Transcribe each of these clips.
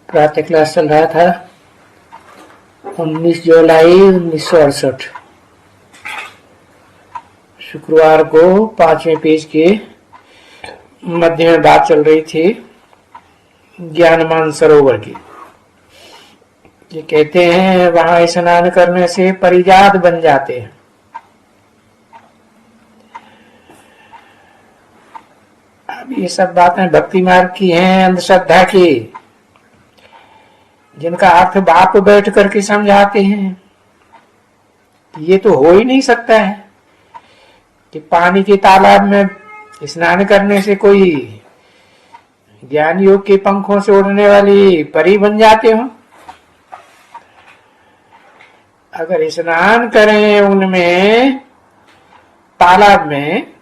प्रातः क्लास चल रहा था 19 जुलाई 1968 शुक्रवार को 5वें पेज के मध्य में बात चल रही थी ज्ञान मानसरोवर की। ये कहते हैं वहां स्नान करने से परिजात बन जाते हैं। अब ये सब बातें भक्ति मार्ग की हैं, अंधश्रद्धा की, जिनका अर्थ बाप बैठ करके समझाते हैं। ये तो हो ही नहीं सकता है कि पानी के तालाब में स्नान करने से कोई ज्ञान योग के पंखों से उड़ने वाली परी बन जाते हो। अगर स्नान करें उनमें, तालाब में,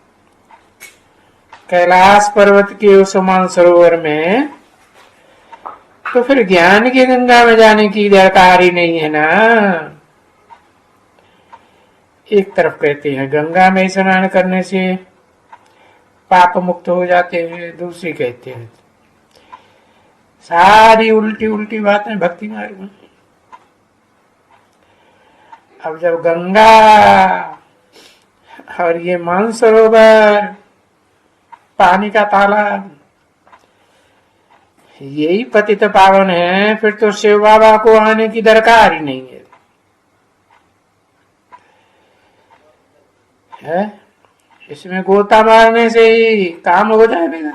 कैलाश पर्वत के उस मानसरोवर में, तो फिर ज्ञान की गंगा में जाने की दरकार ही नहीं है ना। एक तरफ कहते हैं गंगा में स्नान करने से पाप मुक्त हो जाते हैं, दूसरी कहते हैं सारी उल्टी उल्टी बातें भक्ति मार्ग में। अब जब गंगा और ये मानसरोवर, पानी का तालाब, यही पतित पावन है, फिर तो शिव बाबा को आने की दरकार ही नहीं है। इसमें गोता मारने से ही काम हो जाएगा।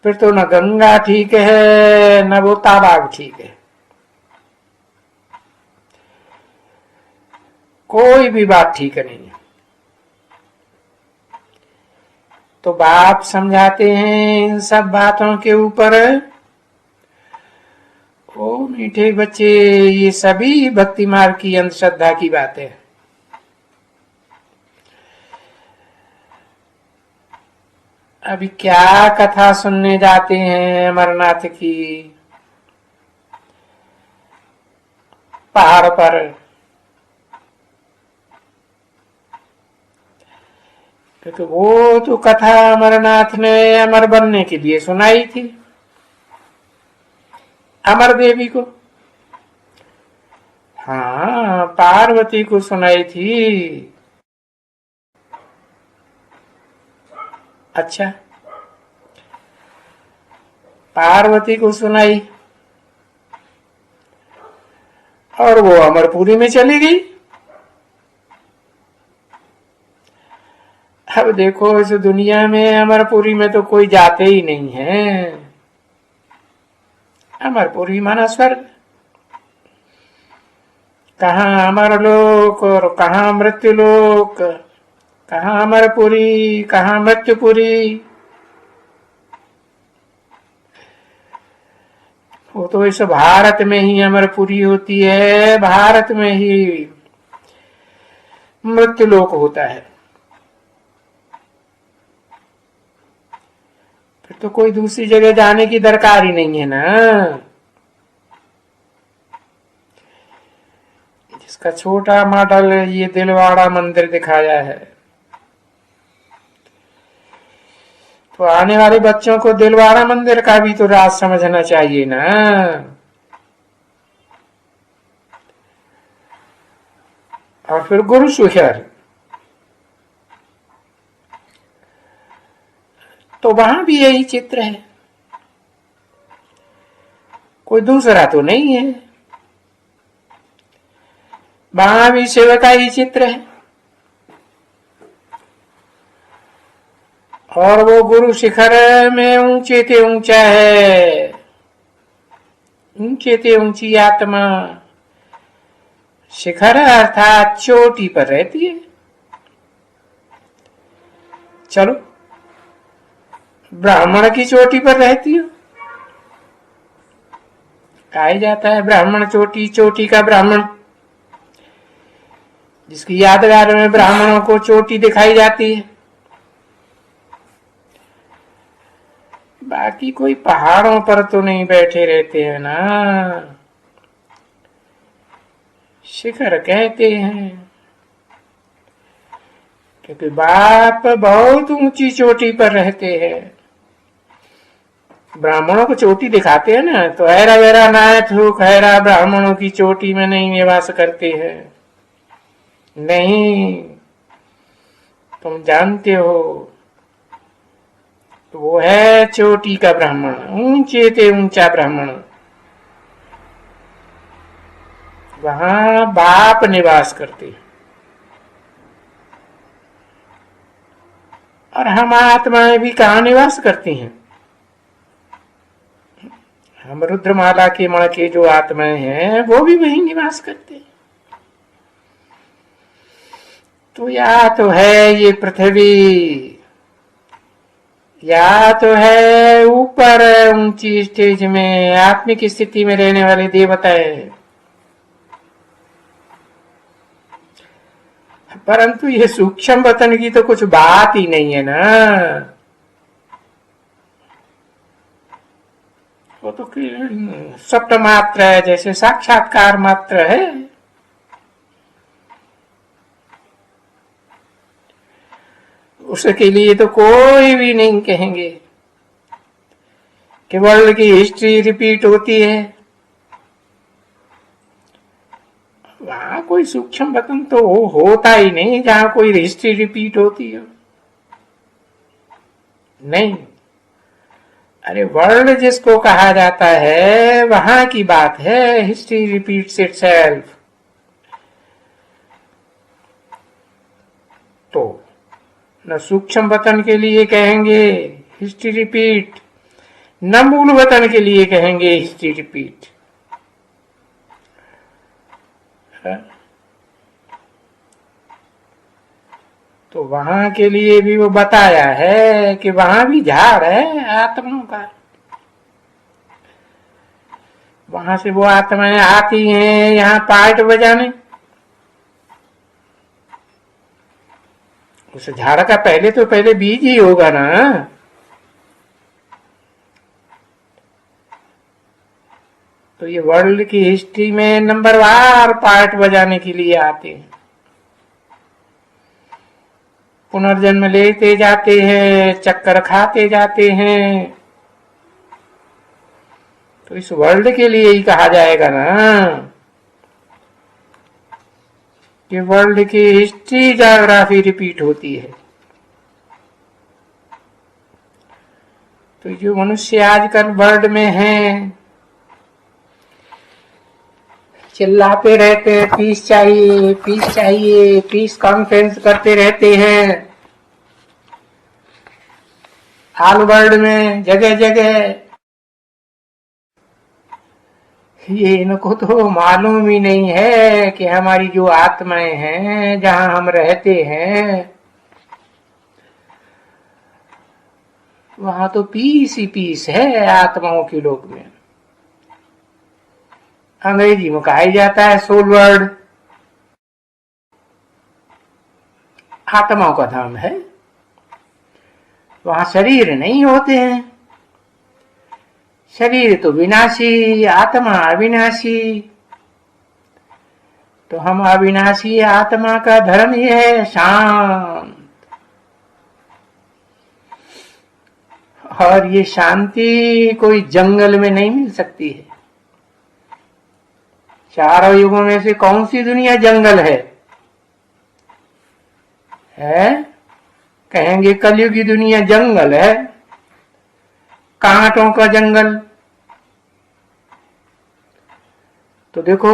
फिर तो न गंगा ठीक है न वो तालाब ठीक है। कोई भी बात ठीक नहीं है। तो बाप समझाते हैं इन सब बातों के ऊपर, ओ मीठे बच्चे, ये सभी भक्ति मार्ग की अंधश्रद्धा की बातें। अभी क्या कथा सुनने जाते हैं अमरनाथ की, पहाड़ पर। क्योंकि वो तो कथा अमरनाथ ने अमर बनने के लिए सुनाई थी, अमर देवी को। हाँ, पार्वती को सुनाई थी। अच्छा, पार्वती को सुनाई और वो अमरपुरी में चली गई। अब देखो, इस दुनिया में अमरपुरी में तो कोई जाते ही नहीं है। अमरपुरी माना स्वर्ग। कहाँ अमरलोक और कहाँ मृत्युलोक, कहाँ अमरपुरी, कहाँ मृत्युपुरी। वो तो इस भारत में ही अमरपुरी होती है, भारत में ही मृत्युलोक होता है। फिर तो कोई दूसरी जगह जाने की दरकार ही नहीं है ना। जिसका छोटा मॉडल ये दिलवाड़ा मंदिर दिखाया है, तो आने वाले बच्चों को दिलवाड़ा मंदिर का भी तो राज समझना चाहिए ना। और फिर गुरु शिखर, तो वहां भी यही चित्र है, कोई दूसरा तो नहीं है। वहां भी शिव का ही चित्र है। और वो गुरु शिखर में ऊंचे से ऊंचा है, ऊंचे से ऊंची आत्मा शिखर अर्थात चोटी पर रहती है। चलो, ब्राह्मण की चोटी पर रहती हो। कहा जाता है ब्राह्मण चोटी, चोटी का ब्राह्मण। जिसकी यादगार में ब्राह्मणों को चोटी दिखाई जाती है। बाकी कोई पहाड़ों पर तो नहीं बैठे रहते हैं ना। शिखर कहते हैं क्योंकि बाप बहुत ऊंची चोटी पर रहते हैं। ब्राह्मणों को चोटी दिखाते हैं ना, तो हैरा वेरा नाथ हो खैरा ब्राह्मणों की चोटी में नहीं निवास करते हैं। नहीं, तुम जानते हो, तो वो है चोटी का ब्राह्मण, ऊंचे ते ऊंचा ब्राह्मण। वहां बाप निवास करते, और हम आत्माएं भी कहाँ निवास करती हैं? हम रुद्रमाला के मण के जो आत्माएं हैं वो भी वहीं निवास करते हैं। तो या तो है ये पृथ्वी, या तो है ऊपर ऊंची स्टेज में आत्मिक स्थिति में रहने वाले देवताएं, परंतु ये सूक्ष्म वतन की तो कुछ बात ही नहीं है ना। वो तो सप्त मात्र है, जैसे साक्षात्कार मात्र है। उसके लिए तो कोई भी नहीं कहेंगे कि वर्ल्ड की हिस्ट्री रिपीट होती है। वहां कोई सूक्ष्म वतन तो होता ही नहीं जहां कोई हिस्ट्री रिपीट होती हो। नहीं, अरे वर्ल्ड जिसको कहा जाता है वहां की बात है, हिस्ट्री रिपीट्स इटसेल्फ। तो न सूक्ष्म वतन के लिए कहेंगे हिस्ट्री रिपीट, न मूल वतन के लिए कहेंगे हिस्ट्री रिपीट। तो वहां के लिए भी वो बताया है कि वहां भी झाड़ है आत्माओं का। वहां से वो आत्माएं आती हैं यहाँ पार्ट बजाने। उस झाड़ का पहले बीज ही होगा ना। तो ये वर्ल्ड की हिस्ट्री में नंबरवार पार्ट बजाने के लिए आते हैं, पुनर्जन्म लेते जाते हैं, चक्कर खाते जाते हैं। तो इस वर्ल्ड के लिए ही कहा जाएगा ना कि वर्ल्ड की हिस्ट्री ज्योग्राफी रिपीट होती है। तो जो मनुष्य आजकल वर्ल्ड में हैं, चिल्लाते रहते हैं पीस चाहिए पीस चाहिए, पीस कॉन्फ्रेंस करते रहते हैं ऑल वर्ल्ड में जगह जगह। ये इनको तो मालूम ही नहीं है कि हमारी जो आत्माएं हैं जहां हम रहते हैं वहां तो पीस ही पीस है आत्माओं के लोक में। अंग्रेजी में कहा जाता है सोल वर्ल्ड, आत्माओं का धाम है। वहां शरीर नहीं होते हैं, शरीर तो विनाशी, आत्मा अविनाशी। तो हम अविनाशी आत्मा का धर्म ही है शांत। और ये शांति कोई जंगल में नहीं मिल सकती है। चारों युगों में से कौन सी दुनिया जंगल है? कहेंगे कलयुग की दुनिया जंगल है, कांटों का जंगल। तो देखो,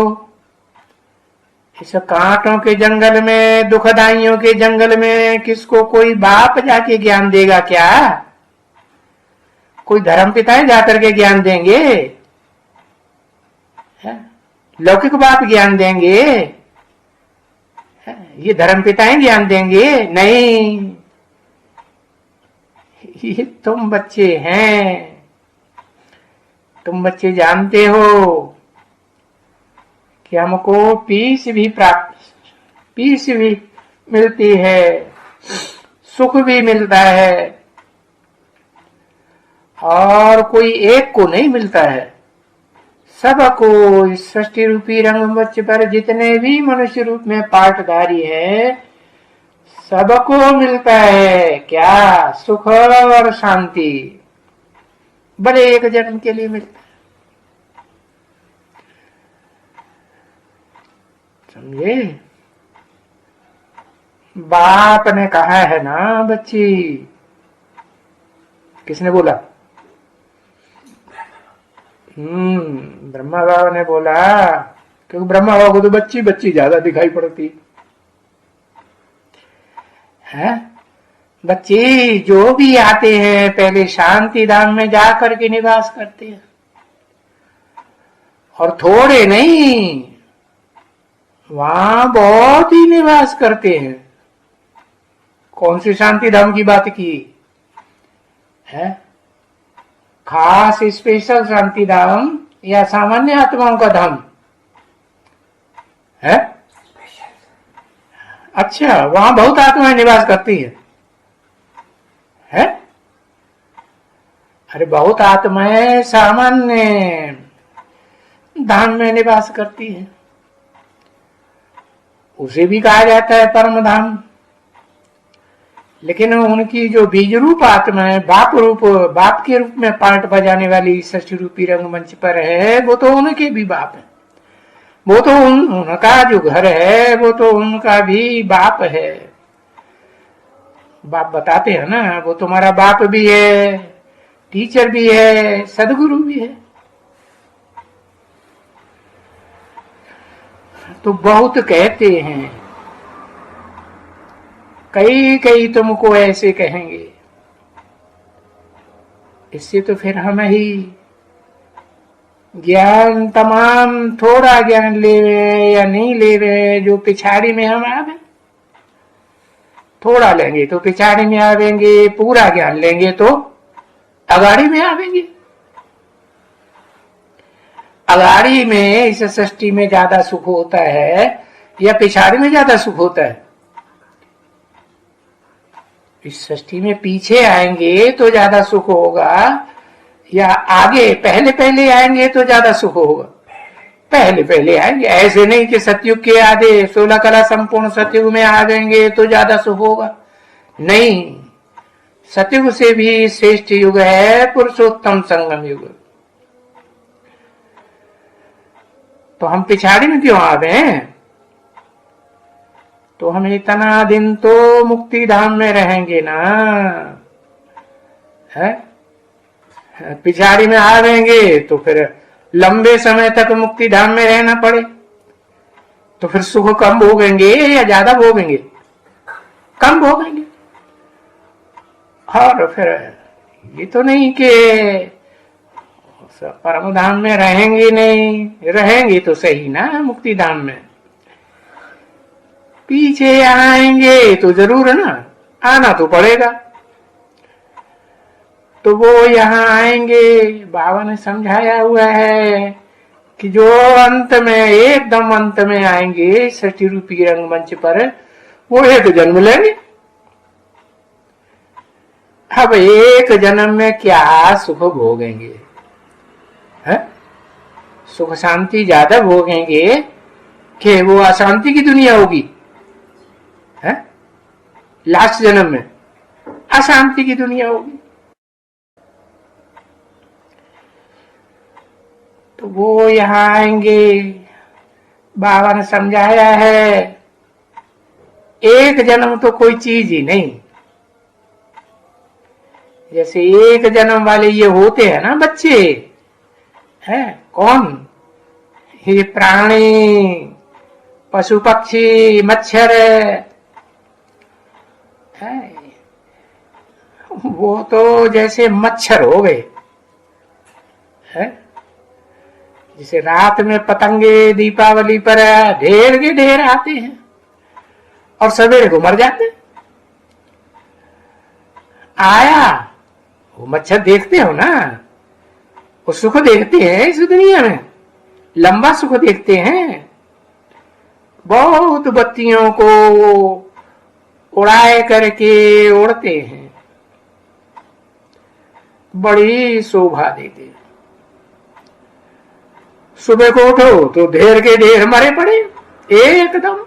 इस कांटों के जंगल में, दुखदाइयों के जंगल में किसको कोई बाप जाके ज्ञान देगा क्या? कोई धर्म पिताएं जाकर के ज्ञान देंगे? लौकिक बाप ज्ञान देंगे? ये धर्म पिताएं ज्ञान देंगे? नहीं, ये तुम बच्चे हैं। तुम बच्चे जानते हो कि हमको पीस भी मिलती है, सुख भी मिलता है, और कोई एक को नहीं मिलता है, सबको इस सृष्टि रूपी रंगमंच पर जितने भी मनुष्य रूप में पाठधारी है सबको मिलता है क्या? सुख और शांति। बड़े एक जन्म के लिए मिलता है। समझे? बाप ने कहा है ना बच्ची। किसने बोला? ब्रह्मा बाबा ने बोला, क्योंकि ब्रह्मा बाबा को तो बच्ची बच्ची ज्यादा दिखाई पड़ती है। बच्चे जो भी आते हैं पहले शांति धाम में जाकर के निवास करते हैं, और थोड़े नहीं, वहां बहुत ही निवास करते हैं। कौन सी शांति धाम की बात की है? खास स्पेशल शांति धाम या सामान्य आत्माओं का धाम है? अच्छा, वहां बहुत आत्माएं निवास करती है? अरे बहुत आत्माएं सामान्य धाम में निवास करती है, उसे भी कहा जाता है परम धाम। लेकिन उनकी जो बीज रूप आत्मा है, बाप के रूप में पार्ट बजाने वाली षष्ठी रूपी रंगमंच पर है, वो तो उनके भी बाप है। वो तो उनका जो घर है वो तो उनका भी बाप है। बाप बताते हैं ना, वो तुम्हारा बाप भी है, टीचर भी है, सदगुरु भी है। तो बहुत कहते हैं, कई तुमको ऐसे कहेंगे। इससे तो फिर हम ही ज्ञान तमाम थोड़ा ज्ञान ले रहे या नहीं ले रहे, जो पिछाड़ी में हम आवे। थोड़ा लेंगे तो पिछाड़ी में आवेंगे, पूरा ज्ञान लेंगे तो अगाड़ी में आवेंगे। अगाड़ी में इस सृष्टि में ज्यादा सुख होता है या पिछाड़ी में ज्यादा सुख होता है? इस सृष्टि में पीछे आएंगे तो ज्यादा सुख होगा या आगे पहले आएंगे तो ज्यादा सुख होगा? पहले आएंगे। ऐसे नहीं कि सतयुग के आधे 16 कला संपूर्ण सतयुग में आ जाएंगे तो ज्यादा सुख होगा। नहीं, सतयुग से भी श्रेष्ठ युग है पुरुषोत्तम संगम युग। तो हम पिछाड़ी में क्यों आ गए? तो हम इतना दिन तो मुक्ति धाम में रहेंगे ना, है? पिछाड़ी में आ रहेंगे तो फिर लंबे समय तक मुक्ति धाम में रहना पड़े, तो फिर सुख कम भोगेंगे या ज्यादा भोगेंगे? कम भोगेंगे। और फिर ये तो नहीं कि परम धाम में रहेंगे नहीं, रहेंगे तो सही ना मुक्ति धाम में। पीछे आएंगे तो जरूर है ना, आना तो पड़ेगा। तो वो यहाँ आएंगे, बाबा ने समझाया हुआ है कि जो अंत में, एकदम अंत में आएंगे षष्ठी रूपी रंगमंच पर, वो एक जन्म लेंगे। अब एक जन्म में क्या सुख भोगेंगे? है? सुख शांति ज्यादा भोगेंगे कि वो अशांति की दुनिया होगी? है? लास्ट जन्म में अशांति की दुनिया होगी। तो वो यहाँ आएंगे, बाबा ने समझाया है, एक जन्म तो कोई चीज ही नहीं। जैसे एक जन्म वाले ये होते हैं ना बच्चे, है कौन? ये प्राणी, पशु पक्षी, मच्छर है, वो तो जैसे मच्छर हो गए है। जैसे रात में पतंगे दीपावली पर ढेर के ढेर आते हैं और सवेरे को मर जाते हैं। आया वो मच्छर देखते हो ना, वो सुख देखते हैं इस दुनिया में, लंबा सुख देखते हैं। बहुत बत्तियों को उड़ाए करके उड़ते हैं, बड़ी शोभा देते हैं। सुबह को उठो तो ढेर के ढेर मरे पड़े एकदम।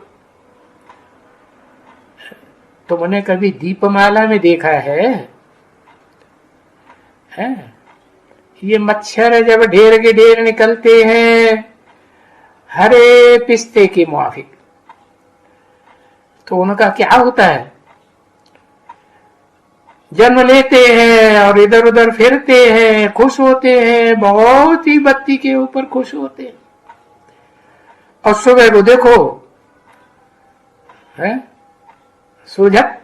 तुमने कभी दीपमाला में देखा है? ये मच्छर जब ढेर के ढेर निकलते हैं हरे पिस्ते के मुआफिक, तो उनका क्या होता है? जन्म लेते हैं और इधर उधर फिरते हैं, खुश होते हैं, बहुत ही बत्ती के ऊपर खुश होते हैं। और सुबह को देखो है सुझप,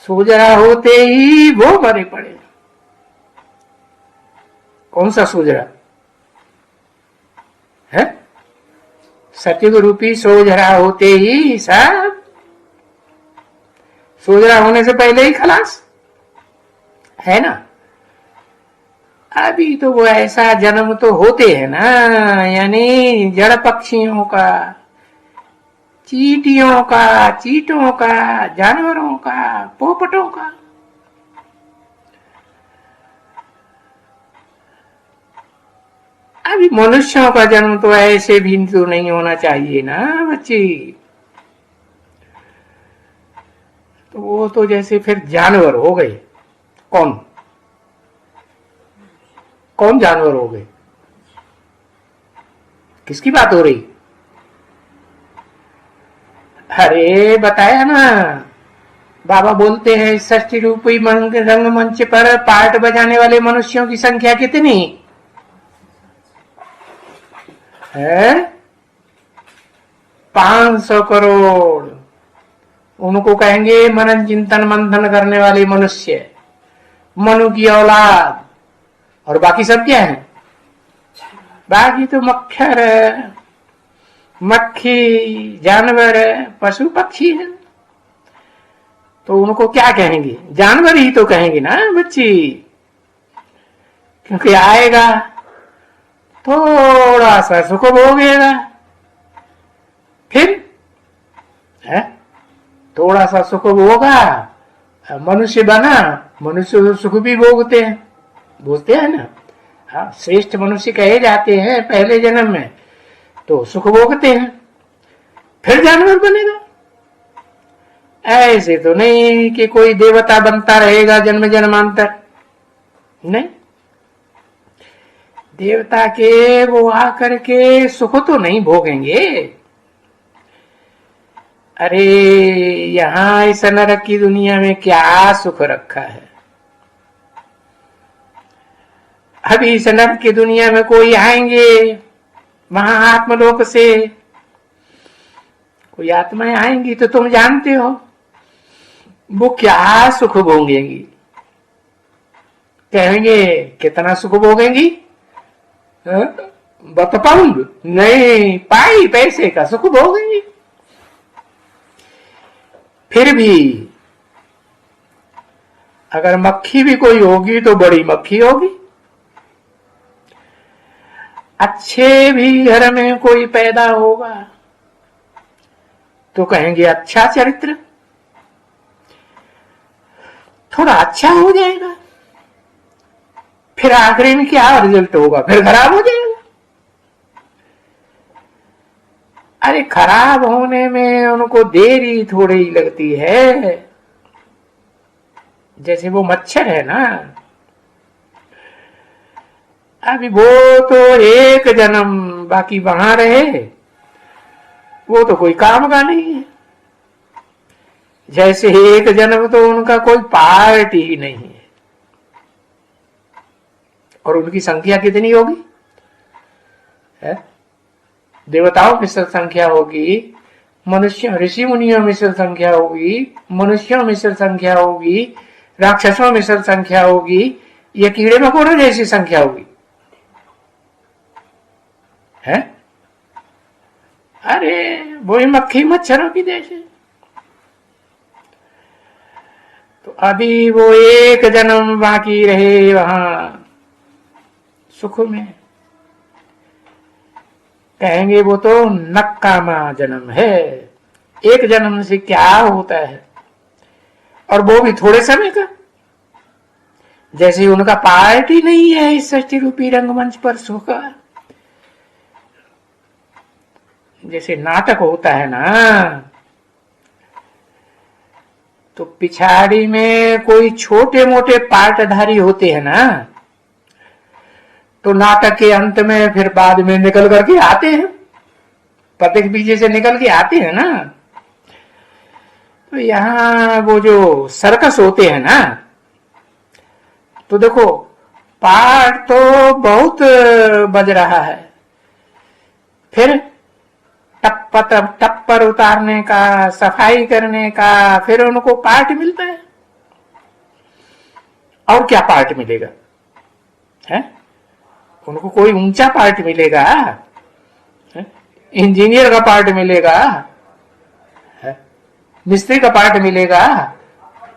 सूजरा होते ही वो मरे पड़े। कौन सा सूजरा है? सतयुग रूपी सोजरा होते ही सब, सोजरा होने से पहले ही खलास है ना। अभी तो वो ऐसा जन्म तो होते हैं ना, यानी जड़ पक्षियों का, चींटियों का, चींटों का, जानवरों का, पोपटों का। अभी मनुष्यों का जन्म तो ऐसे भी तो नहीं होना चाहिए ना बच्चे। तो वो तो जैसे फिर जानवर हो गए। कौन कौन जानवर हो गए? किसकी बात हो रही? अरे बताया ना, बाबा बोलते हैं षष्ठी रूपी रंगमंच पर पार्ट बजाने वाले मनुष्यों की संख्या कितनी है? 500 करोड़। उनको कहेंगे मनन चिंतन मंथन करने वाले मनुष्य, मनु की औलाद। और बाकी सब क्या है? बाकी तो मक्खर, मक्खी, जानवर, पशु पक्षी है। तो उनको क्या कहेंगे? जानवर ही तो कहेंगे ना बच्ची, क्योंकि आएगा थोड़ा सा सुख भोगेगा, फिर है थोड़ा सा सुख भोगा, मनुष्य बना, मनुष्य तो सुख भी भोगते हैं, बोलते हैं ना। हाँ, श्रेष्ठ मनुष्य कहे जाते हैं पहले जन्म में तो सुख भोगते हैं, फिर जानवर बनेगा। ऐसे तो नहीं कि कोई देवता बनता रहेगा जन्म जन्मांतर, नहीं। देवता के वो आकर के सुख तो नहीं भोगेंगे। अरे यहां इस नरक की दुनिया में क्या सुख रखा है? अभी इस नरक की दुनिया में कोई आएंगे वहां आत्मलोक से, कोई आत्माएं आएंगी तो तुम जानते हो वो क्या सुख भोगेंगी। कहेंगे कितना सुख भोगेंगी? पाउंड नहीं, पाई पैसे का सुख भोगेंगी। फिर भी अगर मक्खी भी कोई होगी तो बड़ी मक्खी होगी। अच्छे भी घर में कोई पैदा होगा तो कहेंगे अच्छा चरित्र, थोड़ा अच्छा हो जाएगा। फिर आखिरी में क्या रिजल्ट होगा? फिर खराब हो जाएगा। अरे खराब होने में उनको देरी थोड़ी ही लगती है। जैसे वो मच्छर है ना, अभी वो तो एक जन्म बाकी वहां रहे, वो तो कोई काम का नहीं है। जैसे एक जन्म तो उनका कोई पार्ट ही नहीं है। और उनकी संख्या कितनी होगी है? देवताओं में से संख्या होगी, मनुष्य ऋषि मुनियों में से संख्या होगी, मनुष्यों में से संख्या होगी, राक्षसों में से संख्या होगी, ये कीड़े मकोड़ों जैसी संख्या होगी है? अरे वही मक्खी मच्छरों की जैसे। तो अभी वो एक जन्म बाकी रहे वहां सुख में, कहेंगे वो तो नक्कामा जन्म है। एक जन्म से क्या होता है? और वो भी थोड़े समय का। जैसे उनका पार्ट ही नहीं है इस सृष्टि रूपी रंगमंच पर सुख का। जैसे नाटक होता है ना, तो पिछाड़ी में कोई छोटे मोटे पार्टधारी होते हैं ना, तो नाटक के अंत में फिर बाद में निकल करके आते हैं, पर्दे के पीछे से निकल के आते हैं ना। तो यहाँ वो जो सर्कस होते हैं ना, तो देखो पार्ट तो बहुत बज रहा है, फिर टप्पर उतारने का, सफाई करने का, फिर उनको पार्ट मिलता है। और क्या पार्ट मिलेगा है? उनको कोई ऊंचा पार्ट मिलेगा है? इंजीनियर का पार्ट मिलेगा है? मिस्त्री का पार्ट मिलेगा,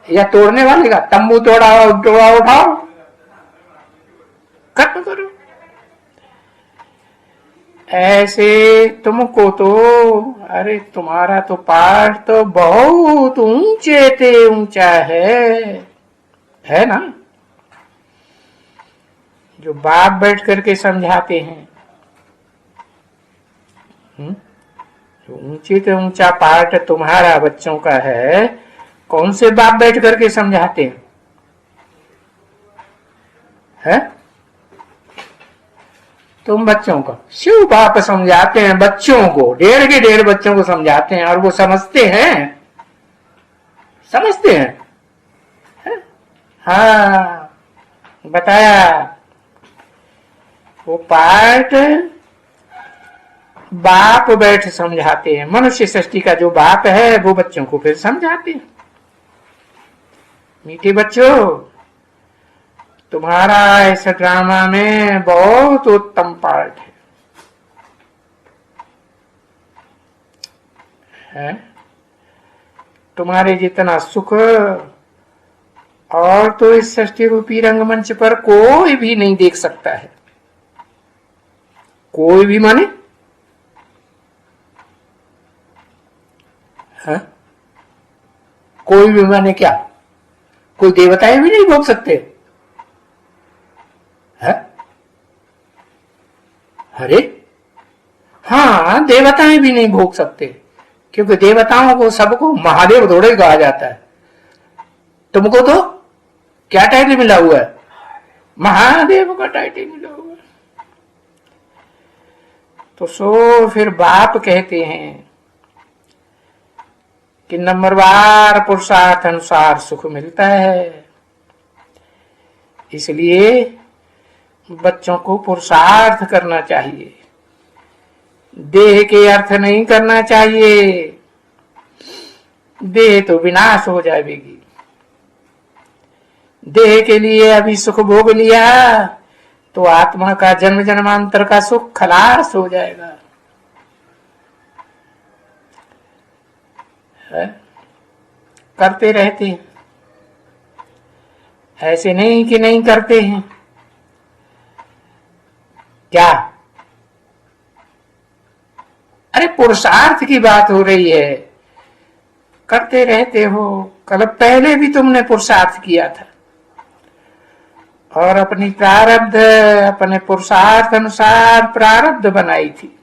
या तोड़ने वाले का? तंबू तोड़ा उठाओ, खत्म करो। ऐसे तुमको तो, अरे तुम्हारा तो पार्ट तो बहुत ऊंचा है ना। जो बाप बैठ करके समझाते हैं, जो ऊंचे से ऊंचा पार्ट तुम्हारा बच्चों का है, कौन से बाप बैठ करके समझाते हैं है? तुम बच्चों का शिव बाप समझाते हैं, बच्चों को, ढेर के ढेर बच्चों को समझाते हैं, और वो समझते हैं है? हाँ, बताया। वो पार्ट बाप बैठ समझाते हैं, मनुष्य सृष्टि का जो बाप है वो बच्चों को फिर समझाते हैं। मीठे बच्चों, तुम्हारा इस ड्रामा में बहुत उत्तम पार्ट है? तुम्हारे जितना सुख और तो इस सृष्टि रूपी रंगमंच पर कोई भी नहीं देख सकता है। कोई भी माने है? कोई भी माने क्या? कोई देवताएं भी नहीं भोग सकते है? अरे हाँ, देवताएं भी नहीं भोग सकते, क्योंकि देवताओं को सबको महादेव थोड़े कहा जाता है। तुमको तो क्या टाइटल मिला हुआ है? महादेव का टाइटल मिला हुआ है। तो सो फिर बाप कहते हैं कि नंबरवार पुरुषार्थ अनुसार सुख मिलता है, इसलिए बच्चों को पुरुषार्थ करना चाहिए, देह के अर्थ नहीं करना चाहिए। देह तो विनाश हो जाएगी। देह के लिए अभी सुख भोग लिया तो आत्मा का जन्म जन्मांतर का सुख खलास हो जाएगा है? करते रहते हैं, ऐसे नहीं कि नहीं करते हैं। क्या? अरे पुरुषार्थ की बात हो रही है, करते रहते हो। कल पहले भी तुमने पुरुषार्थ किया था और अपनी प्रारब्ध, अपने पुरुषार्थ अनुसार प्रारब्ध बनाई थी।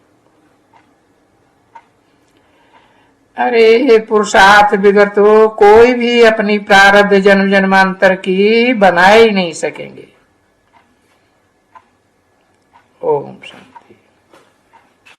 अरे पुरुषार्थ बिगड़ तो कोई भी अपनी प्रारब्ध जन्म जन्मांतर की बना ही नहीं सकेंगे। ओम शांति।